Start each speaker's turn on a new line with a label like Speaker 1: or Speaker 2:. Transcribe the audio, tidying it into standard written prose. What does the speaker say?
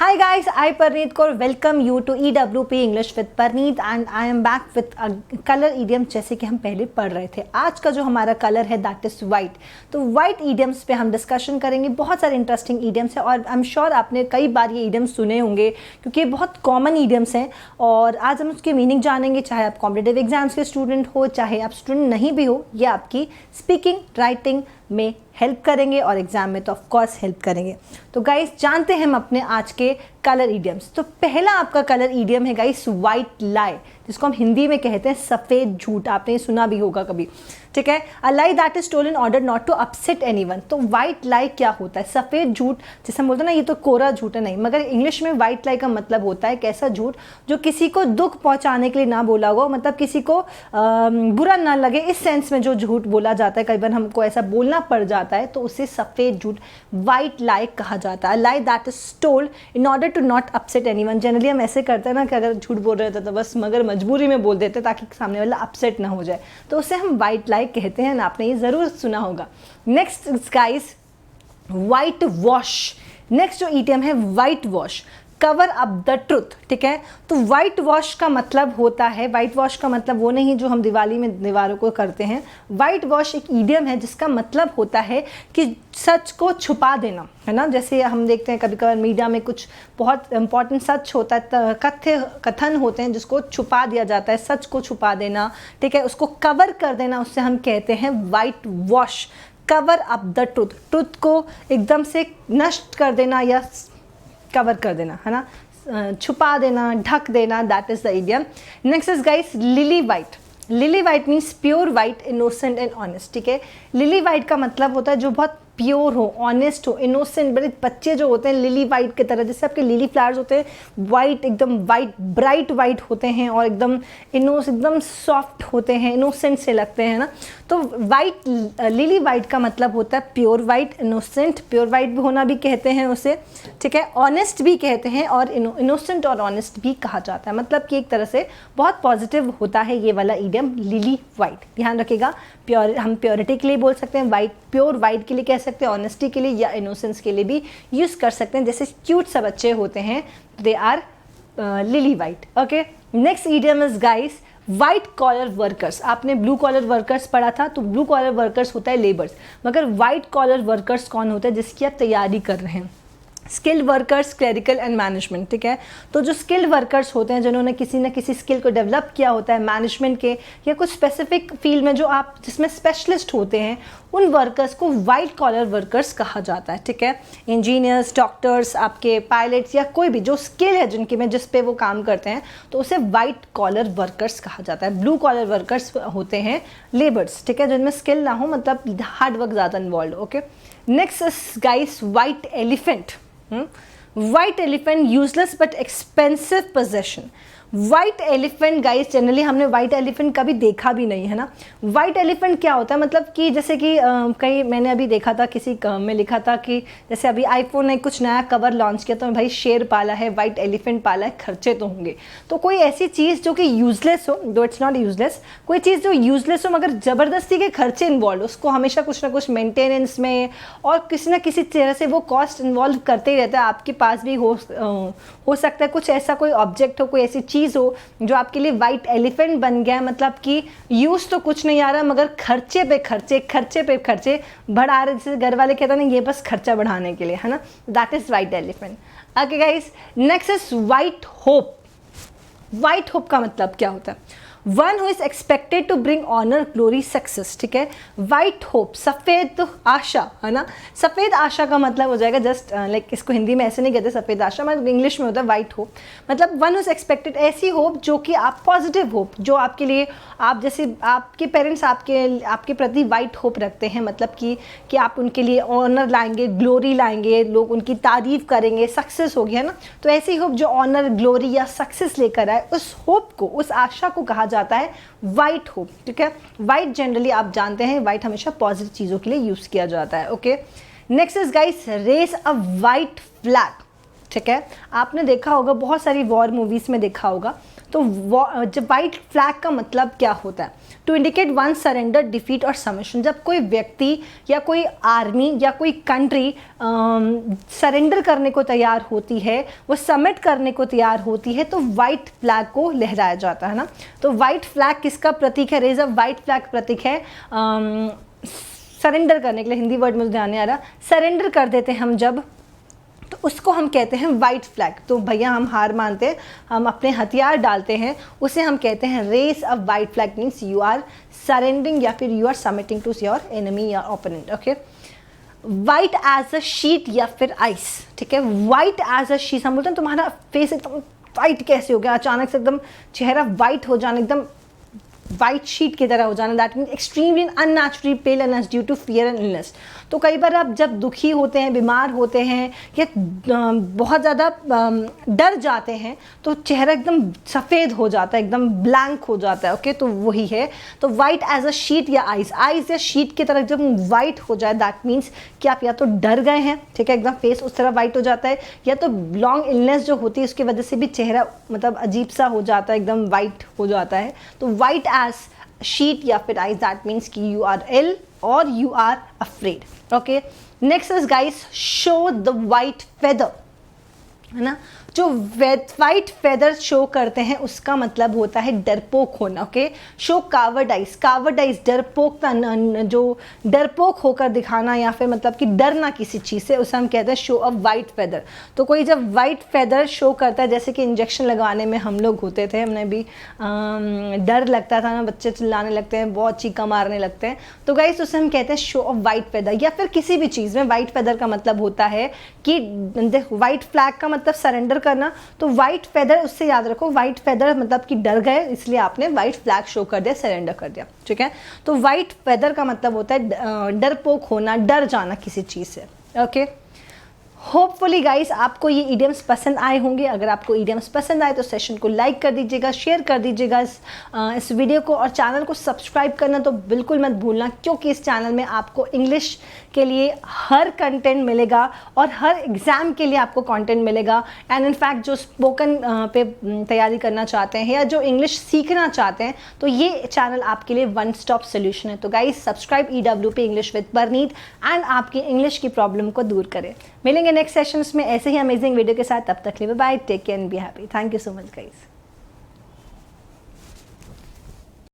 Speaker 1: Hi guys, I Parneet Kaur welcome you to EWP English with Parneet and I am back with a color idiom जैसे कि हम पहले पढ़ रहे थे। आज का जो हमारा कलर है दैट इज़ वाइट। तो वाइट इडियम्स पे हम डिस्कशन करेंगे। बहुत सारे इंटरेस्टिंग इडियम्स हैं और आई एम श्योर आपने कई बार ये इडियम्स सुने होंगे क्योंकि ये बहुत कॉमन इडियम्स हैं और आज हम उसकी मीनिंग जानेंगे। चाहे आप कॉम्पिटिटिव एग्जाम्स के स्टूडेंट हो, चाहे आप स्टूडेंट नहीं भी हो, ये आपकी स्पीकिंग राइटिंग में हेल्प करेंगे और एग्जाम में तो ऑफ कोर्स हेल्प करेंगे। तो गाइस जानते हैं हम अपने आज के कलर इडियम्स। तो पहला आपका कलर इडियम है गाइस वाइट लाई, जिसको हम हिंदी में कहते हैं सफ़ेद झूठ। आपने सुना भी होगा कभी, ठीक है। A lie that is told in order not to upset anyone. तो वाइट लाई क्या होता है? सफ़ेद झूठ, जैसे हम बोलते हैं ना ये तो कोरा झूठ है, नहीं, मगर इंग्लिश में वाइट लाई का मतलब होता है कैसा झूठ जो किसी को दुख पहुंचाने के लिए ना बोला हो, मतलब किसी को बुरा ना लगे, इस सेंस में जो झूठ बोला जाता है, कई बार हमको ऐसा बोलना पड़ जाता है तो उसे सफ़ेद झूठ वाइट लाई कहा जाता है। Lie that is told in order to not upset anyone. Generally हम ऐसे करते हैं ना कि अगर झूठ बोल रहे थे तो बस मगर मजबूरी में बोल देते ताकि सामने वाला अपसेट ना हो जाए, तो उसे हम वाइट लाई कहते हैं ना। आपने ये ज़रूर सुना होगा। Next guys white wash. Next जो इडियम है white wash, cover up the truth, ठीक है। तो वाइट वॉश का मतलब होता है, वाइट वॉश का मतलब वो नहीं जो हम दिवाली में दीवारों को करते हैं। वाइट वॉश एक इडियम है जिसका मतलब होता है कि सच को छुपा देना, है ना। जैसे हम देखते हैं कभी कभार मीडिया में कुछ बहुत इंपॉर्टेंट सच होता है, कथन होते हैं जिसको छुपा दिया जाता है, सच को छुपा देना, ठीक है, उसको कवर कर देना, उससे हम कहते हैं white wash. Cover up the truth, truth को एकदम से नष्ट कर देना या कवर कर देना, है ना, छुपा देना, ढक देना, that is the idiom. Next is guys lily white. Lily white means pure white, innocent and honest, ठीक है। लिली वाइट का मतलब होता है जो बहुत प्योर हो, ऑनेस्ट हो, इनोसेंट। बड़े बच्चे जो होते हैं लिली वाइट की तरह, जैसे आपके लिली फ्लावर्स होते हैं वाइट, एकदम वाइट, ब्राइट वाइट होते हैं और एकदम एकदम सॉफ्ट होते हैं, इनोसेंट से लगते हैं ना। तो वाइट, लिली वाइट का मतलब होता है pure white, innocent, pure white भी होना भी कहते हैं उसे, ठीक है, ऑनेस्ट भी कहते हैं और इनोसेंट और ऑनेस्ट भी कहा जाता है। मतलब कि एक तरह से बहुत पॉजिटिव होता है ये वाला इडियम लिली वाइट। ध्यान रखिएगा, प्योर हम प्योरिटी के लिए बोल सकते हैं, वाइट प्योर वाइट के लिए कह सकते हैं, ऑनेस्टी के लिए या इनोसेंस के लिए भी यूज़ कर सकते हैं। जैसे क्यूट सा बच्चे होते हैं, they are lily white, okay. Next idiom is guys white collar workers. आपने ब्लू कॉलर वर्कर्स पढ़ा था, तो ब्लू कॉलर वर्कर्स होता है लेबर्स, मगर वाइट कॉलर वर्कर्स कौन होता है? जिसकी आप तैयारी कर रहे हैं, skilled workers, clerical and management, ठीक है। तो जो स्किल्ड वर्कर्स होते हैं जिन्होंने किसी न किसी स्किल को डेवलप किया होता है मैनेजमेंट के या कुछ स्पेसिफिक फील्ड में जो आप जिसमें स्पेशलिस्ट होते हैं, उन वर्कर्स को वाइट कॉलर वर्कर्स कहा जाता है, ठीक है। इंजीनियर्स, डॉक्टर्स, आपके पायलट्स या कोई भी जो स्किल है जिनके में जिस पे वो काम करते हैं, तो उसे वाइट कॉलर वर्कर्स कहा जाता है। ब्लू कॉलर वर्कर्स होते हैं लेबर्स, ठीक है, जिनमें स्किल ना हो, मतलब हार्ड वर्क ज़्यादा involve, okay. Next is guys white elephant. White elephant useless but expensive possession. White elephant guys generally हमने वाइट एलिफेंट कभी देखा भी नहीं, है ना। वाइट एलिफेंट क्या होता है? मतलब कि जैसे कि कहीं मैंने अभी देखा था किसी में लिखा था कि जैसे अभी आईफोन ने कुछ नया कवर लॉन्च किया तो भाई शेर पाला है, वाइट एलिफेंट पाला है, खर्चे तो होंगे। तो कोई ऐसी चीज़ जो कि यूजलेस हो, दो इट्स नॉट यूजलेस, कोई चीज़ जो यूजलेस हो मगर ज़बरदस्ती के खर्चे इन्वॉल्व, उसको हमेशा कुछ ना कुछ मेंटेनेंस में और किसी ना किसी तरह से वो कॉस्ट इन्वॉल्व करते ही रहता है। आपके पास भी हो सकता है कुछ ऐसा कोई ऑब्जेक्ट हो, कोई ऐसी चीज़ हो जो आपके लिए वाइट एलिफेंट बन गया है, मतलब कि यूज तो कुछ नहीं आ रहा मगर खर्चे पे खर्चे, खर्चे पे खर्चे बढ़ा रहे, जैसे घर वाले कहते हैं ना ये बस खर्चा बढ़ाने के लिए, है ना। That is white elephant, okay guys. Next is white hope. White hope का मतलब क्या होता है? One who is expected to bring honour, glory, success, ठीक है। वाइट होप, सफ़ेद आशा, है ना। सफ़ेद आशा का मतलब हो जाएगा जस्ट लाइक इसको हिंदी में ऐसे नहीं कहते सफ़ेद आशा, मतलब इंग्लिश में होता है वाइट होप। मतलब वन हु इज एक्सपेक्टेड, ऐसी होप जो कि आप पॉजिटिव होप, जो आपके लिए आप जैसे आपके पेरेंट्स आपके प्रति वाइट होप रखते हैं, मतलब कि आप उनके लिए ऑनर लाएंगे, ग्लोरी लाएंगे, लोग उनकी तारीफ करेंगे, सक्सेस होगी, है ना। तो ऐसी होप जो ऑनर, ग्लोरी या सक्सेस लेकर आए, उस होप को, उस आशा को कहा जाता है वाइट होप, ठीक है। वाइट जनरली आप जानते हैं वाइट हमेशा पॉजिटिव चीज़ों के लिए यूज़ किया जाता है, okay. Next is guys raise a white flag, ठीक है। आपने देखा होगा, बहुत सारी वॉर मूवीज़ में देखा होगा। तो जब वाइट फ्लैग का मतलब क्या होता है? To indicate one surrender, defeat और सबमिशन। जब कोई व्यक्ति या कोई आर्मी या कोई कंट्री सरेंडर करने को तैयार होती है, वो सबमिट करने को तैयार होती है, तो वाइट फ्लैग को लहराया जाता है ना। तो वाइट फ्लैग किसका प्रतीक है? रेज अ वाइट फ्लैग प्रतीक है सरेंडर करने के लिए। हिंदी वर्ड मुझे ध्यान नहीं आ रहा। सरेंडर कर देते हैं हम जब, तो उसको हम कहते हैं वाइट फ्लैग। तो भैया हम हार मानते हैं, हम अपने हथियार डालते हैं, उसे हम कहते हैं raise a white flag. Means you are surrendering या फिर you are submitting to your enemy या opponent. Okay, white as a sheet या फिर आइस, ठीक है। वाइट एज अ शीट, हम बोलते हैं तुम्हारा फेस एकदम वाइट कैसे हो गया, अचानक से एकदम चेहरा वाइट हो जाना, एकदम वाइट शीट की तरह हो जाना। That mean extremely unnaturally pale and due to fear and illness. तो कई बार आप जब दुखी होते हैं, बीमार होते हैं या बहुत ज़्यादा डर जाते हैं, तो चेहरा एकदम सफ़ेद हो जाता है, एकदम ब्लैंक हो जाता है। ओके, तो वही है। तो वाइट एज अ शीट या आइस, आइस या शीट की तरह जब वाइट हो जाए, दैट मीन्स कि आप या तो डर गए हैं, ठीक है, एकदम फेस उस तरह वाइट हो जाता है, या तो लॉन्ग इलनेस जो होती है उसकी वजह से भी चेहरा मतलब अजीब सा हो जाता है, एकदम वाइट हो जाता है। तो वाइट एज शीट या फिर आइस, दैट मीन्स कि यू आर इल और you are afraid. Okay, next is guys show the white feather, है ना। जो वाइट फेदर शो करते हैं उसका मतलब होता है डरपोक होना। ओके, शो कावर्डाइज, कावर्डाइज डरपोक, जो डरपोक होकर दिखाना या फिर मतलब कि डरना किसी चीज़ से, उसे हम कहते हैं शो ऑफ वाइट फेदर। तो कोई जब वाइट फेदर शो करता है, जैसे कि इंजेक्शन लगवाने में हम लोग होते थे, हमने भी डर लगता था ना, बच्चे चिल्लाने लगते हैं, बहुत चीखा मारने लगते हैं, तो गाइस उसे हम कहते हैं शो ऑफ वाइट फेदर। या फिर किसी भी चीज़ में वाइट फेदर का मतलब होता है कि वाइट फ्लैग का मतलब सरेंडर करना, तो वाइट फेदर, उससे याद रखो वाइट फेदर मतलब कि डर गए, इसलिए आपने वाइट फ्लैग शो कर दिया, सरेंडर कर दिया, ठीक है। तो वाइट फेदर का मतलब होता है डरपोक होना, डर जाना किसी चीज़ से। ओके, होपफुली गाइस आपको ये इडियम्स पसंद आए होंगे। अगर आपको इडियम्स पसंद आए तो सेशन को लाइक कर दीजिएगा, शेयर कर दीजिएगा इस वीडियो को, और चैनल को सब्सक्राइब करना तो बिल्कुल मत भूलना, क्योंकि इस चैनल में आपको इंग्लिश के लिए हर कंटेंट मिलेगा और हर एग्ज़ाम के लिए आपको कंटेंट मिलेगा। एंड इनफैक्ट जो स्पोकन पे तैयारी करना चाहते हैं या जो इंग्लिश सीखना चाहते हैं, तो ये चैनल आपके लिए वन स्टॉप सोल्यूशन है। तो guys subscribe EWP English with Parneet and आपकी इंग्लिश की प्रॉब्लम को दूर करें। मिलेंगे नेक्स्ट सेशंस में ऐसे ही अमेजिंग वीडियो के साथ, तब तक के लिए bye, take care and be happy. Thank you so much guys.